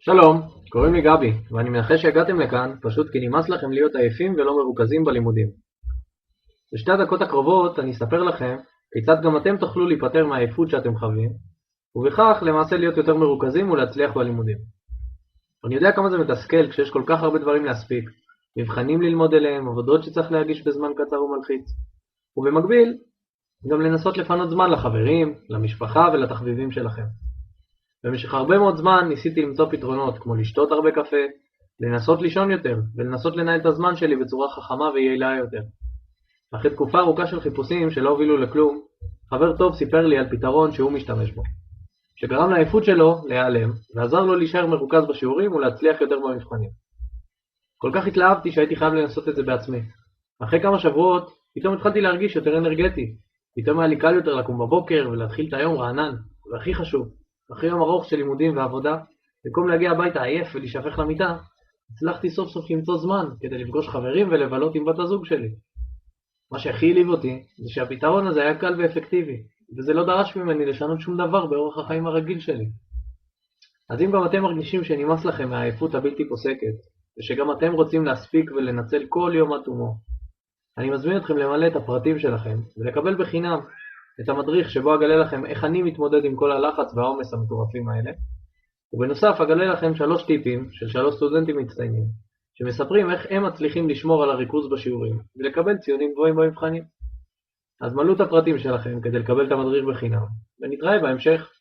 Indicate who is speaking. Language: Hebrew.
Speaker 1: שלום, קוראים לי גבי, ואני מנחש שהגעתם לכאן פשוט כי נמאס לכם להיות עייפים ולא מרוכזים בלימודים. בשתי הדקות הקרובות אני אספר לכם כיצד גם אתם תוכלו להיפטר מהעייפות שאתם חווים, ובכך למעשה להיות יותר מרוכזים ולהצליח בלימודים. אני יודע כמה זה מתסכל כשיש כל כך הרבה דברים להספיק, מבחנים ללמוד אליהם, עבודות שצריך להגיש בזמן קצר ומלחיץ, ובמקביל גם לנסות לפנות זמן לחברים, למשפחה ולתחביבים שלכם. במשך הרבה מאוד זמן ניסיתי למצוא פתרונות, כמו לשתות הרבה קפה, לנסות לישון יותר, ולנסות לנהל את הזמן שלי בצורה חכמה ויעילה יותר. אחרי תקופה ארוכה של חיפושים שלא הובילו לכלום, חבר טוב סיפר לי על פתרון שהוא משתמש בו, שגרם לעייפות שלו להיעלם, ועזר לו להישאר מרוכז בשיעורים ולהצליח יותר במבחנים. כל כך התלהבתי שהייתי חייב לנסות את זה בעצמי. אחרי כמה שבועות, פתאום התחלתי להרגיש יותר אנרגטי. פתאום היה לי קל יותר לקום בבוקר ולהתחיל את היום רענן, והכי חשוב, אחרי יום ארוך של לימודים ועבודה, במקום להגיע הביתה עייף ולהישפך למיטה, הצלחתי סוף סוף למצוא זמן כדי לפגוש חברים ולבלות עם בת הזוג שלי. מה שהכי העליב אותי זה שהפתרון הזה היה קל ואפקטיבי, וזה לא דרש ממני לשנות שום דבר באורח החיים הרגיל שלי. אז אם גם אתם מרגישים שנמאס לכם מהעייפות הבלתי פוסקת, ושגם אתם רוצים להספיק ולנצל כל יום עד תומו, אני מזמין אתכם למלא את הפרטים שלכם ולקבל בחינם את המדריך שבו אגלה לכם איך אני מתמודד עם כל הלחץ והעומס המטורפים האלה, ובנוסף אגלה לכם 3 טיפים של 3 סטודנטים מצטיינים שמספרים איך הם מצליחים לשמור על הריכוז בשיעורים ולקבל ציונים גבוהים במבחנים. אז מלאו את הפרטים שלכם כדי לקבל את המדריך בחינם, ונתראה בהמשך.